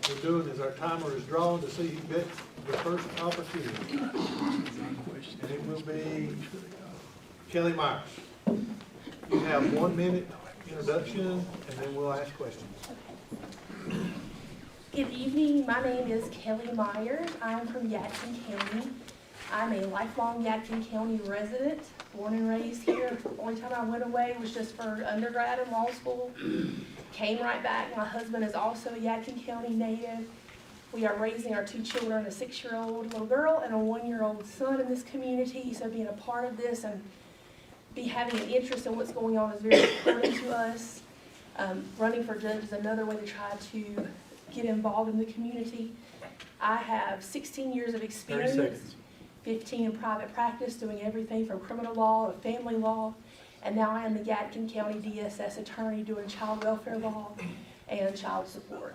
we're doing is our timer is drawn to see who gets the first opportunity. And it will be Kelly Myers. You have 1 minute introduction, and then we'll ask questions. Good evening. My name is Kelly Myers. I'm from Yadkin County. I'm a lifelong Yadkin County resident, born and raised here. The only time I went away was just for undergrad and law school. Came right back. My husband is also a Yadkin County native. We are raising our 2 children, a 6-year-old little girl and a 1-year-old son in this community. So being a part of this and having an interest in what's going on is very important to us. Running for judge is another way to try to get involved in the community. I have 16 years of 30 experience, seconds. 15 in private practice, doing everything from criminal law to family law, and now I am the Yadkin County DSS attorney doing child welfare law and child support.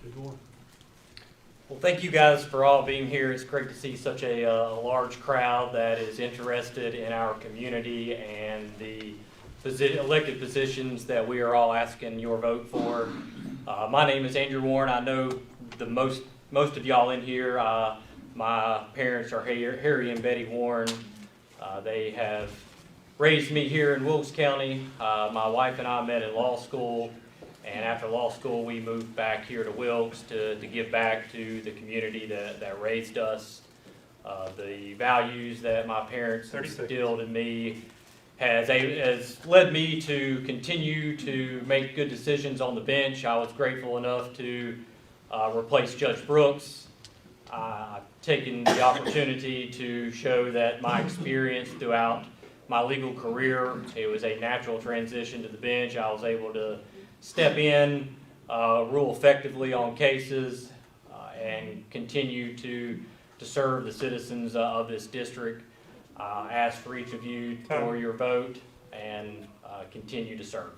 Good one. Well, thank you guys for all being here. It's great to see such a large crowd that is interested in our community and the elected positions that we are all asking your vote for. My name is Andrew Warren. I know the most of y'all in here. My parents are Harry and Betty Warren. They have raised me here in Wilkes County. My wife and I met in law school, and after law school we moved back here to Wilkes to give back to the community that raised us. The values that my parents instilled in me has led me to continue to make good decisions on the bench. I was grateful enough to replace Judge Brooks. I've taken the opportunity to show that my experience throughout my legal career, it was a natural transition to the bench. I was able to step in, rule effectively on cases, and continue to serve the citizens of this district. Ask for each of you for your vote and continue to serve.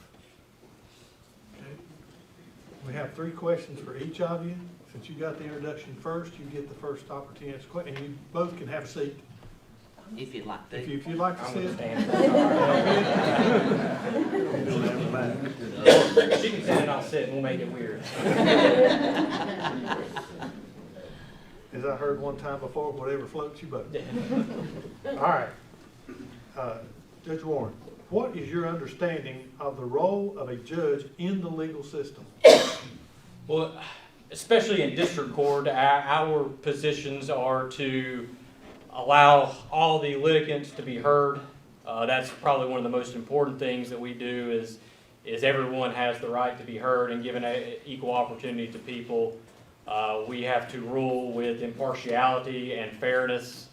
Okay. We have 3 questions for each of you. Since you got the introduction first, you get the first opportunity to ask a question, and you both can have a seat. If you'd like to. If you'd like to I'm sit. going to stand. She can sit and I'll sit and we'll make it weird. As I heard one time before, whatever floats your boat. All right. Judge Warren, what is your understanding of the role of a judge in the legal system? Well, especially in district court, our positions are to allow all the litigants to be heard. That's probably one of the most important things that we do is everyone has the right to be heard and given an equal opportunity to people. We have to rule with impartiality and fairness.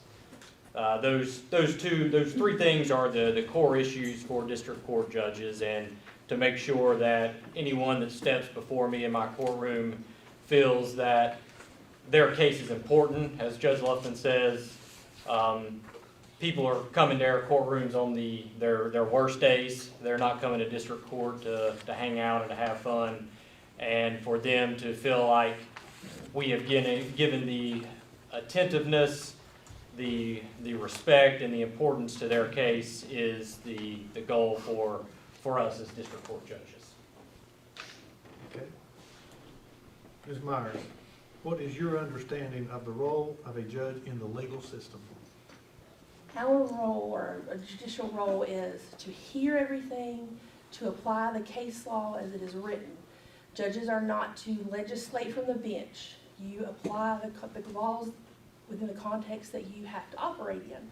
Those 3 things are the core issues for district court judges, and to make sure that anyone that steps before me in my courtroom feels that their case is important. As Judge Luffman says, people are coming to our courtrooms on their worst days. They're not coming to district court to hang out and to have fun. And for them to feel like we have given the attentiveness, the respect, and the importance to their case is the goal for us as district court judges. Okay. Ms. Myers, what is your understanding of the role of a judge in the legal system? Our role, or a judicial role, is to hear everything, to apply the case law as it is written. Judges are not to legislate from the bench. You apply the laws within the context that you have to operate in.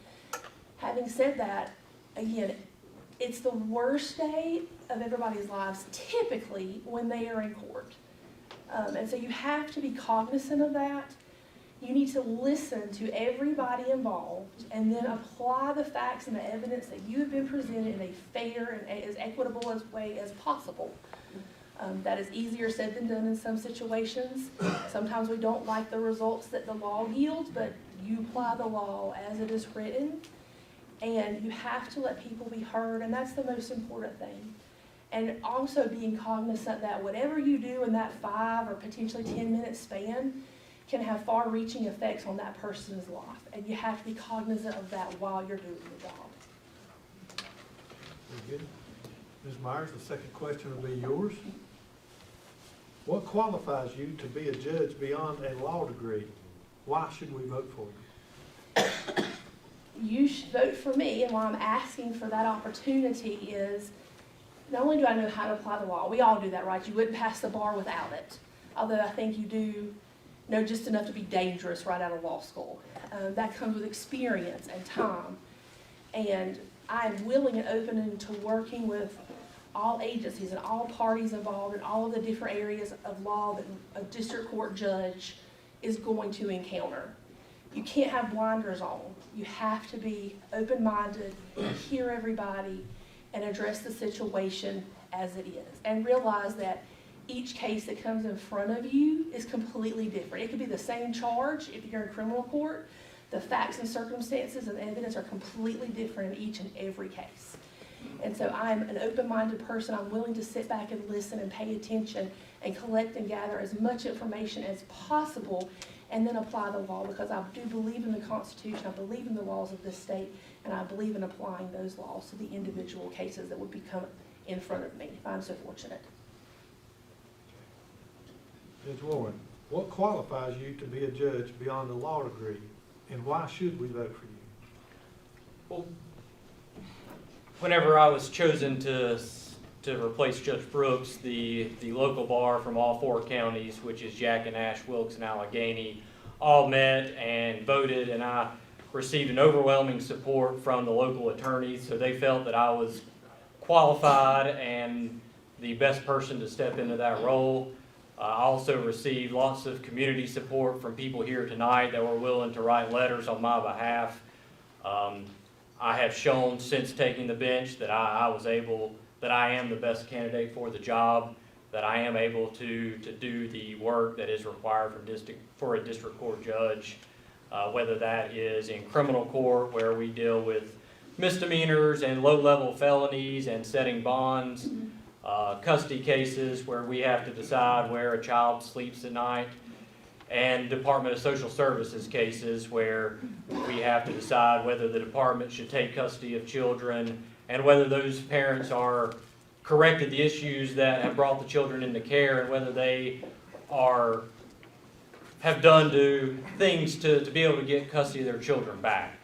Having said that, again, it's the worst day of everybody's lives typically when they are in court. And so you have to be cognizant of that. You need to listen to everybody involved and then apply the facts and the evidence that you have been presented in a fair and as equitable way as possible. That is easier said than done in some situations. Sometimes we don't like the results that the law yields, but you apply the law as it is written, and you have to let people be heard, and that's the most important thing. And also being cognizant that whatever you do in that 5 or potentially 10-minute span can have far-reaching effects on that person's life, and you have to be cognizant of that while you're doing the job. Very good. Ms. Myers, the second question will be yours. What qualifies you to be a judge beyond a law degree? Why should we vote for you? You should vote for me, and why I'm asking for that opportunity is, not only do I know how to apply the law, we all do that, right? You wouldn't pass the bar without it. Although I think you do know just enough to be dangerous right out of law school. That comes with experience and time. And I'm willing and open to working with all agencies and all parties involved in all of the different areas of law that a district court judge is going to encounter. You can't have blinders on. You have to be open-minded, hear everybody, and address the situation as it is. And realize that each case that comes in front of you is completely different. It could be the same charge if you're in criminal court. The facts and circumstances and evidence are completely different in each and every case. And so I'm an open-minded person. I'm willing to sit back and listen and pay attention and collect and gather as much information as possible and then apply the law, because I do believe in the Constitution, I believe in the laws of this state, and I believe in applying those laws to the individual cases that would become in front of me, if I'm so fortunate. Judge Warren, what qualifies you to be a judge beyond a law degree, and why should we vote for you? Well, whenever I was chosen to replace Judge Brooks, the local bar from all 4 counties, which is Jack, Nash, Wilkes, and Allegheny, all met and voted, and I received an overwhelming support from the local attorneys, so they felt that I was qualified and the best person to step into that role. I also received lots of community support from people here tonight that were willing to write letters on my behalf. I have shown since taking the bench that I am the best candidate for the job, that I am able to do the work that is required for a district court judge, whether that is in criminal court where we deal with misdemeanors and low-level felonies and setting bonds, custody cases where we have to decide where a child sleeps at night, and Department of Social Services cases where we have to decide whether the department should take custody of children and whether those parents are corrected the issues that have brought the children into care and whether they have done things to be able to get custody of their children back.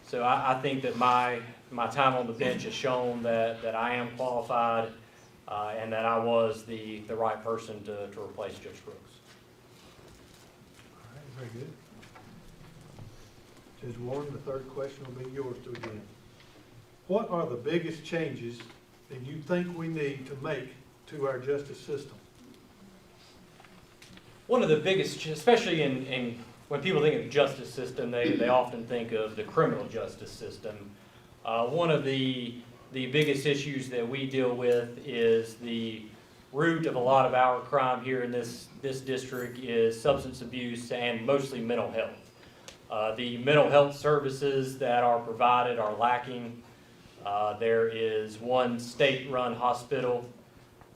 So I think that my time on the bench has shown that I am qualified and that I was the right person to replace Judge Brooks. All right, very good. Judge Warren, the third question will be yours to begin. What are the biggest changes that you think we need to make to our justice system? One of the biggest, especially in when people think of the justice system, they often think of the criminal justice system. One of the biggest issues that we deal with is the root of a lot of our crime here in this district is substance abuse and mostly mental health. The mental health services that are provided are lacking. There is one state-run hospital,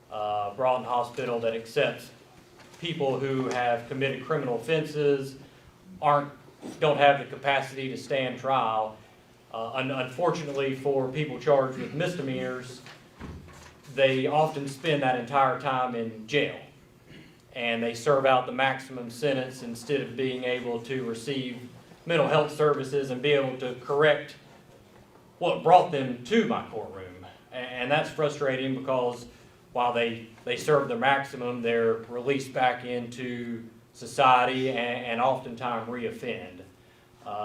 Broughton Hospital, that accepts people who have committed criminal offenses, don't have the capacity to stand trial. Unfortunately, for people charged with misdemeanors, they often spend that entire time in jail, and they serve out the maximum sentence instead of being able to receive mental health services and be able to correct what brought them to my courtroom. And that's frustrating because while they serve their maximum, they're released back into society and oftentimes reoffend.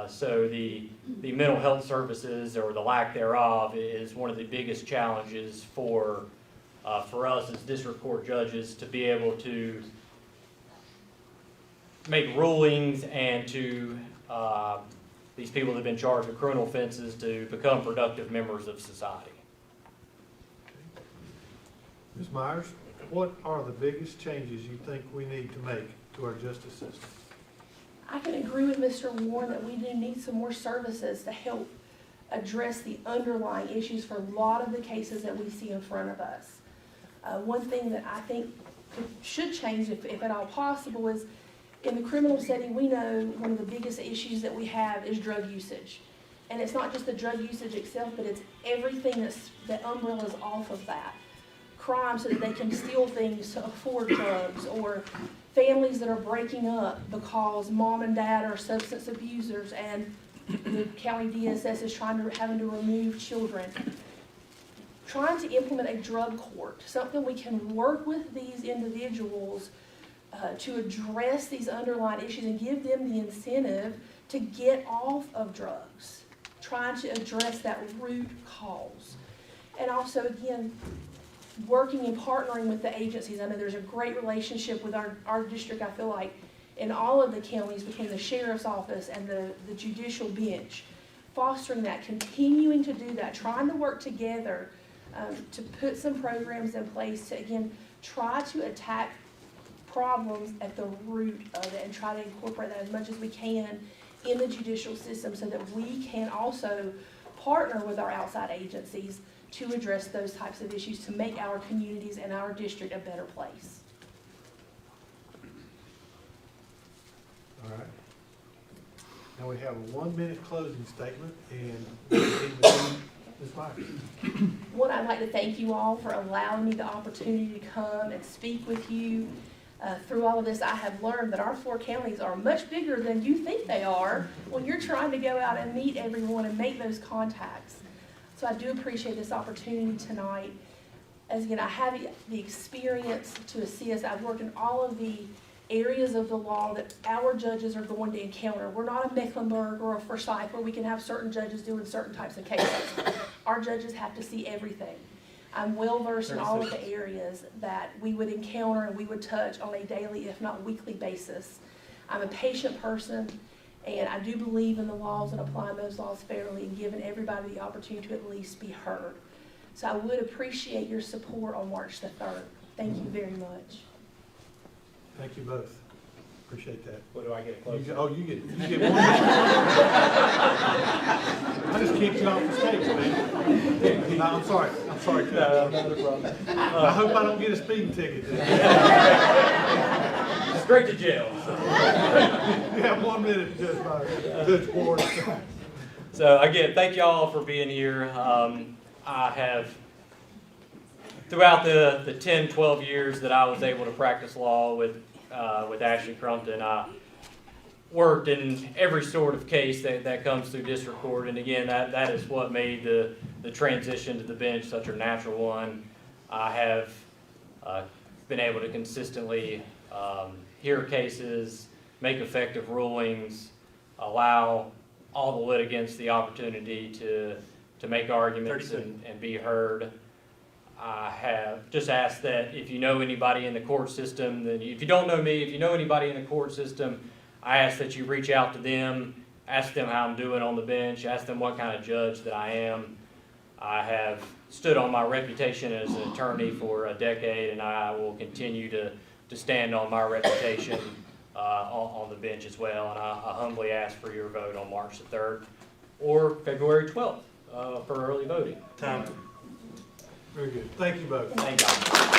So the mental health services, or the lack thereof, is one of the biggest challenges for us as district court judges to be able to make rulings and to these people that have been charged with criminal offenses to become productive members of society. Ms. Myers, what are the biggest changes you think we need to make to our justice system? I can agree with Mr. Warren that we do need some more services to help address the underlying issues for a lot of the cases that we see in front of us. One thing that I think should change, if at all possible, is in the criminal setting, we know one of the biggest issues that we have is drug usage. And it's not just the drug usage itself, but it's everything that umbrellas off of that. crime so that they can steal things to afford drugs, or families that are breaking up because mom and dad are substance abusers and the county DSS is having to remove children. Trying to implement a drug court, something we can work with these individuals to address these underlying issues and give them the incentive to get off of drugs. Trying to address that root cause. And also, again, working and partnering with the agencies. I know there's a great relationship with our district, I feel like, in all of the counties between the sheriff's office and the judicial bench. Fostering that, continuing to do that, trying to work together to put some programs in place to, again, try to attack problems at the root of it and try to incorporate that as much as we can in the judicial system so that we can also partner with our outside agencies to address those types of issues to make our communities and our district a better place. All right. Now we have a 1-minute closing statement, and Ms. Myers. One, I'd like to thank you all for allowing me the opportunity to come and speak with you. Through all of this, I have learned that our 4 counties are much bigger than you think they are when you're trying to go out and meet everyone and make those contacts. So I do appreciate this opportunity tonight. As again, I have the experience to assist. I've worked in all of the areas of the law that our judges are going to encounter. We're not a Mecklenburg or a Forsyth where we can have certain judges doing certain types of cases. Our judges have to see everything. I'm well versed in all of the areas that we would encounter and we would touch on a daily, if not weekly basis. I'm a patient person, and I do believe in the laws and applying those laws fairly and giving everybody the opportunity to at least be heard. So I would appreciate your support on March the 3rd. Thank you very much. Thank you both. Appreciate that. What do I get a close? You get 1 minute. I just kicked you off the stage, man. No, I'm sorry. No, not a problem. I hope I don't get a speeding ticket. Straight to jail. So. You have 1 minute, Judge Myers. Judge Ward. So again, thank you all for being here. I have, throughout the 10, 12 years that I was able to practice law with Ashley Crumpton, I worked in every sort of case that comes through district court. And again, that is what made the transition to the bench such a natural one. I have been able to consistently hear cases, make effective rulings, allow all the litigants the opportunity to make arguments and be heard. I have just asked that if you know anybody in the court system, then if you don't know me, if you know anybody in the court system, I ask that you reach out to them, ask them how I'm doing on the bench, ask them what kind of judge that I am. I have stood on my reputation as an attorney for a decade, and I will continue to stand on my reputation on the bench as well. And I humbly ask for your vote on March the 3rd or February 12th for early voting. Very good. Thank you both. Thank you.